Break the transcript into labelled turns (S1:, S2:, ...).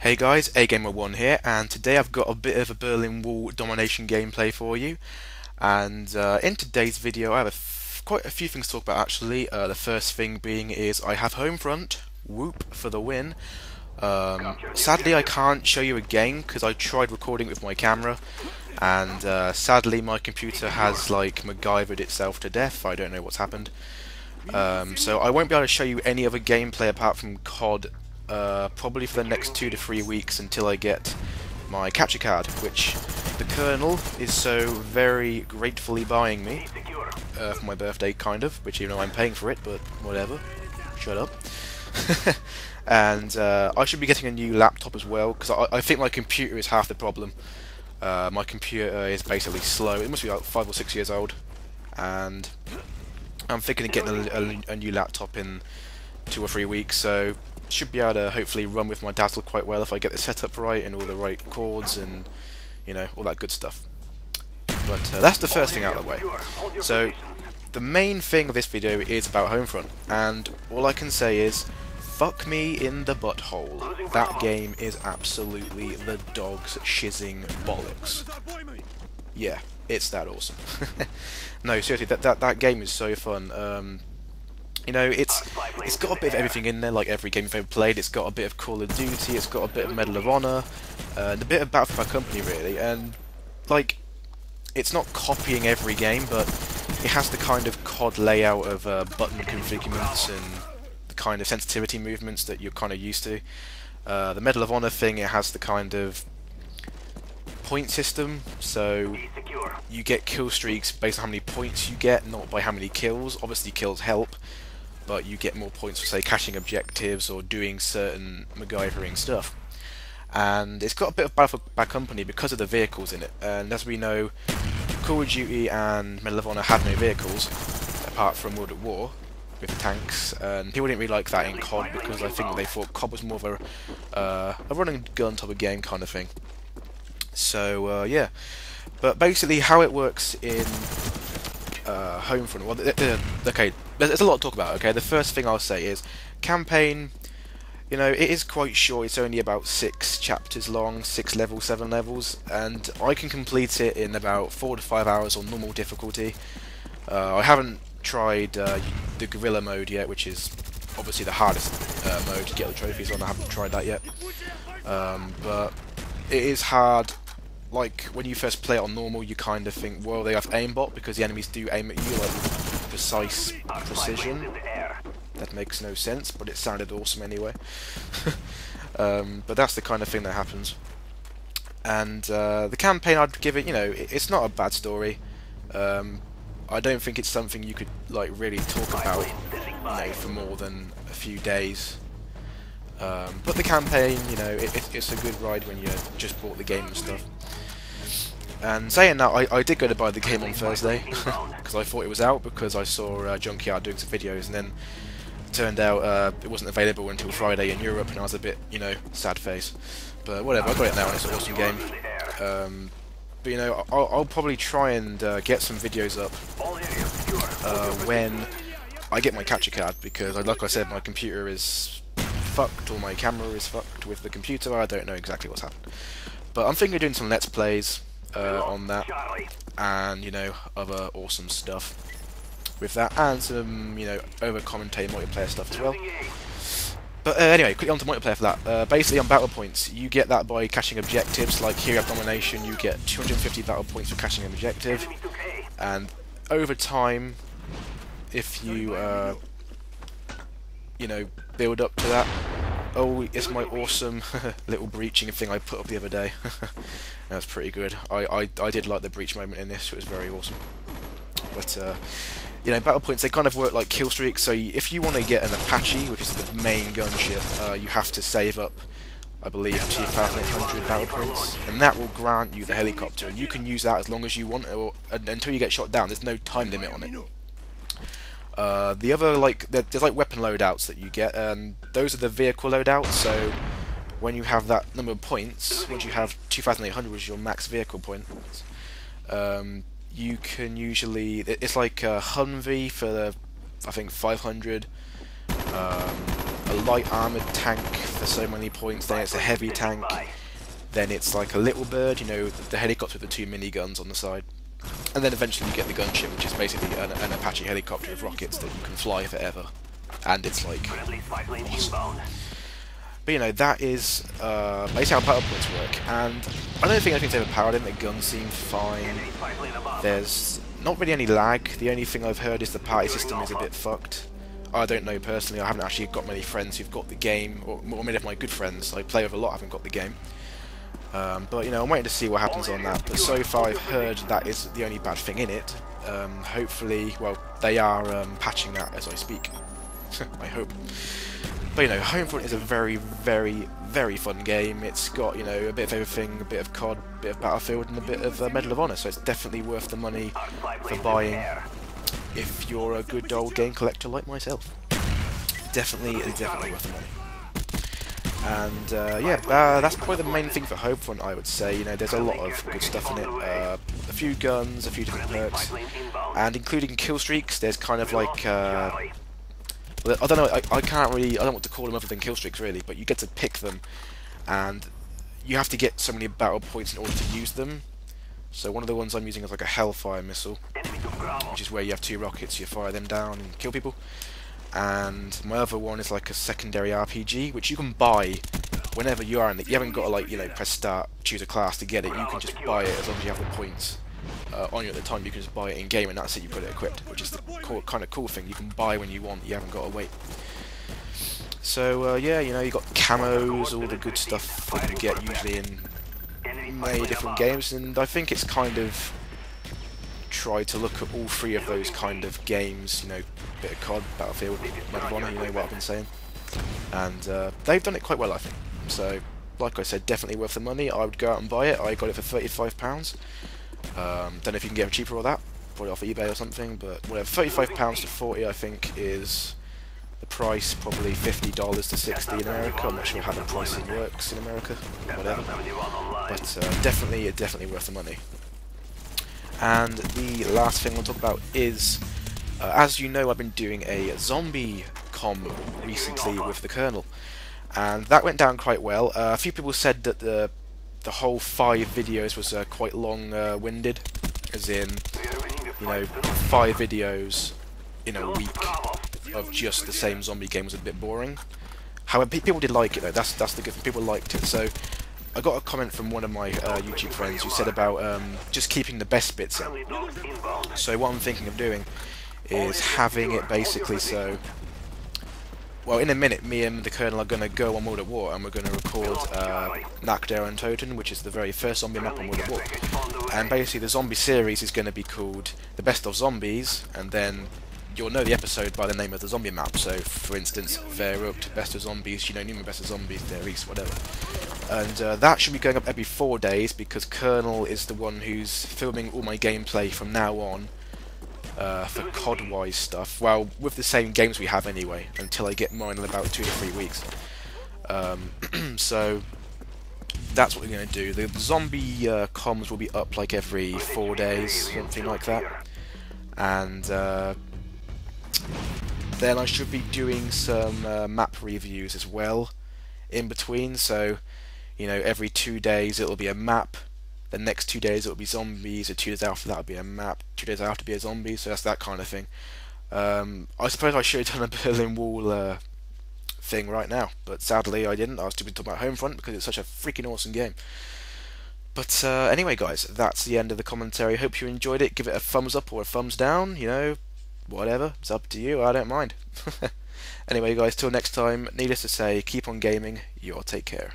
S1: Hey guys, AGamer1 here, and today I've got a bit of a Berlin Wall domination gameplay for you. And in today's video, I have quite a few things to talk about actually. The first thing being is I have Homefront, whoop for the win. Sadly, I can't show you a game because I tried recording with my camera, and sadly my computer has like MacGyvered itself to death. I don't know what's happened. So I won't be able to show you any other gameplay apart from COD probably for the next 2 to 3 weeks until I get my capture card, which the Colonel is so very gratefully buying me for my birthday, kind of, which even though I'm paying for it, but whatever, shut up. And I should be getting a new laptop as well, because I think my computer is half the problem. My computer is basically slow. It must be like 5 or 6 years old, and I'm thinking of getting a new laptop in 2 or 3 weeks, so should be able to hopefully run with my Dazzle quite well if I get the setup right and all the right chords and, you know, all that good stuff. But that's the first thing out of the way. So the main thing of this video is about Homefront, and all I can say is fuck me in the butthole. That game is absolutely the dog's shizzing bollocks. Yeah, it's that awesome. No, seriously, that game is so fun. You know, it's got a bit of everything in there, like every game you've ever played. It's got a bit of Call of Duty, it's got a bit of Medal of Honor, and a bit of Battle for My Company, really. And like, it's not copying every game, but it has the kind of COD layout of button configurations and the kind of sensitivity movements that you're kind of used to. The Medal of Honor thing, it has the kind of point system, so you get kill streaks based on how many points you get, not by how many kills. Obviously kills help, but you get more points for, say, catching objectives or doing certain MacGyvering stuff. And it's got a bit of Battle for Bad Company because of the vehicles in it. And as we know, Call of Duty and Medal of Honor had no vehicles, apart from World at War, with tanks. And people didn't really like that in COD because I think they thought COD was more of a running gun type of game kind of thing. So, yeah. But basically how it works in Homefront, well, okay, there's a lot to talk about, okay? The first thing I'll say is, campaign, you know, it is quite short. It's only about 6 chapters long, 6 levels, 7 levels, and I can complete it in about 4 to 5 hours on normal difficulty. I haven't tried the Guerrilla mode yet, which is obviously the hardest mode to get the trophies on. I haven't tried that yet. But it is hard. Like, when you first play it on normal, you kind of think, well, they have aimbot, because the enemies do aim at you, like, with precise precision. That makes no sense, but it sounded awesome anyway. But that's the kind of thing that happens. And the campaign, I'd give it, you know, it's not a bad story. I don't think it's something you could, like, really talk about, you know, for more than a few days. But the campaign, you know, it's a good ride when you just bought the game and stuff. And saying that, I did go to buy the game on Thursday, because I thought it was out, because I saw Junkyard doing some videos, and then it turned out it wasn't available until Friday in Europe, and I was a bit, you know, sad face. But whatever, I got it now, and it's an awesome game. But, you know, I'll probably try and get some videos up when I get my capture card, because, like I said, my computer is fucked, or my camera is fucked with the computer. I don't know exactly what's happened. But I'm thinking of doing some Let's Plays on that, and, you know, other awesome stuff with that, and some, you know, over-commentating multiplayer stuff as well. But anyway, quickly on to multiplayer for that. Basically on battle points, you get that by catching objectives. Like here at Domination, you get 250 battle points for catching an objective, and over time, if you you know, build up to that. Oh, it's my awesome little breaching thing I put up the other day. That's pretty good. I did like the breach moment in this. It was very awesome. But you know, battle points, they kind of work like kill streaks. So if you want to get an Apache, which is the main gunship, you have to save up, I believe, 2,800 battle points, and that will grant you the helicopter. And you can use that as long as you want, or until you get shot down. There's no time limit on it. The other, like, there's like weapon loadouts that you get, and those are the vehicle loadouts. So when you have that number of points, once you have 2,800, which is your max vehicle points, you can usually, it's like a Humvee for the, I think, 500, a light armoured tank for so many points, then it's a heavy tank, then it's like a little bird, you know, the helicopter with the 2 miniguns on the side, and then eventually you get the gunship, which is basically an Apache helicopter with rockets that you can fly forever, and it's like awesome. But you know, that is basically how battle points work, and I don't think anything's overpowered. I think the guns seem fine. There's not really any lag. The only thing I've heard is the party system is a bit fucked. I don't know personally. I haven't actually got many friends who've got the game, or many of my good friends I play with a lot haven't got the game. But you know, I'm waiting to see what happens on that. But so far, I've heard that is the only bad thing in it. Hopefully, well, they are patching that as I speak. I hope. But you know, Homefront is a very, very, very fun game. It's got, you know, a bit of everything, a bit of COD, a bit of Battlefield, and a bit of Medal of Honor. So it's definitely worth the money for buying if you're a good old game collector like myself. Definitely worth the money. And yeah, that's probably the main thing for Homefront, I would say. You know, there's a lot of good stuff in it. A few guns, a few different perks, and including kill streaks. There's kind of like I don't know. I can't really. I don't know what to call them other than kill streaks, really. But you get to pick them, and you have to get so many battle points in order to use them. So one of the ones I'm using is like a Hellfire missile, which is where you have 2 rockets. You fire them down and kill people. And my other one is like a secondary RPG, which you can buy whenever you are in it. You haven't got to, like, you know, press start, choose a class to get it. You can just buy it as long as you have the points on you at the time. You can just buy it in game, and that's it. You put it equipped, which is the kind of cool thing. You can buy when you want. You haven't got to wait. So yeah, you know, you got camos, all the good stuff that you get usually in many different games, and I think it's kind of tried to look at all 3 of those kind of games. You know, bit of COD, Battlefield, Medal of Honor. You know what I've been saying, and they've done it quite well, I think. So, like I said, definitely worth the money. I would go out and buy it. I got it for £35. Don't know if you can get them cheaper or that, probably off eBay or something, but whatever. £35 to 40, I think, is the price. Probably $50 to 60 in America. I'm not sure how the pricing works in America, whatever. But definitely worth the money. And the last thing I'll talk about is, as you know, I've been doing a zombie com recently with the Colonel, and that went down quite well. A few people said that the whole 5 videos was quite long-winded, as in, you know, 5 videos in a week of just the same zombie game was a bit boring. However, people did like it though. That's the good thing. People liked it. So I got a comment from one of my YouTube friends who said about just keeping the best bits in. So what I'm thinking of doing is having it basically so, well, in a minute, me and the Colonel are going to go on World at War, and we're going to record Annotation, which is the very first zombie map on World at War. And basically the zombie series is going to be called The Best of Zombies, and then you'll know the episode by the name of the zombie map. So, for instance, Verrucht, Best of Zombies, you know, Newman Best of Zombies, Der East, whatever. And that should be going up every 4 days, because Colonel is the one who's filming all my gameplay from now on for COD-wise stuff. Well, with the same games we have anyway, until I get mine in about 2 to 3 weeks. So that's what we're going to do. The zombie comms will be up like every 4 days, something like that. And then I should be doing some map reviews as well in between. So, you know, every 2 days it'll be a map. The next 2 days it'll be zombies. The 2 days after that will be a map. 2 days after be a zombie. So that's that kind of thing. I suppose I should have done a Berlin Wall thing right now, but sadly I didn't. I was too busy talking about Homefront because it's such a freaking awesome game. But anyway, guys, that's the end of the commentary. Hope you enjoyed it. Give it a thumbs up or a thumbs down. You know, whatever. It's up to you. I don't mind. Anyway, guys, till next time. Needless to say, keep on gaming. You all take care.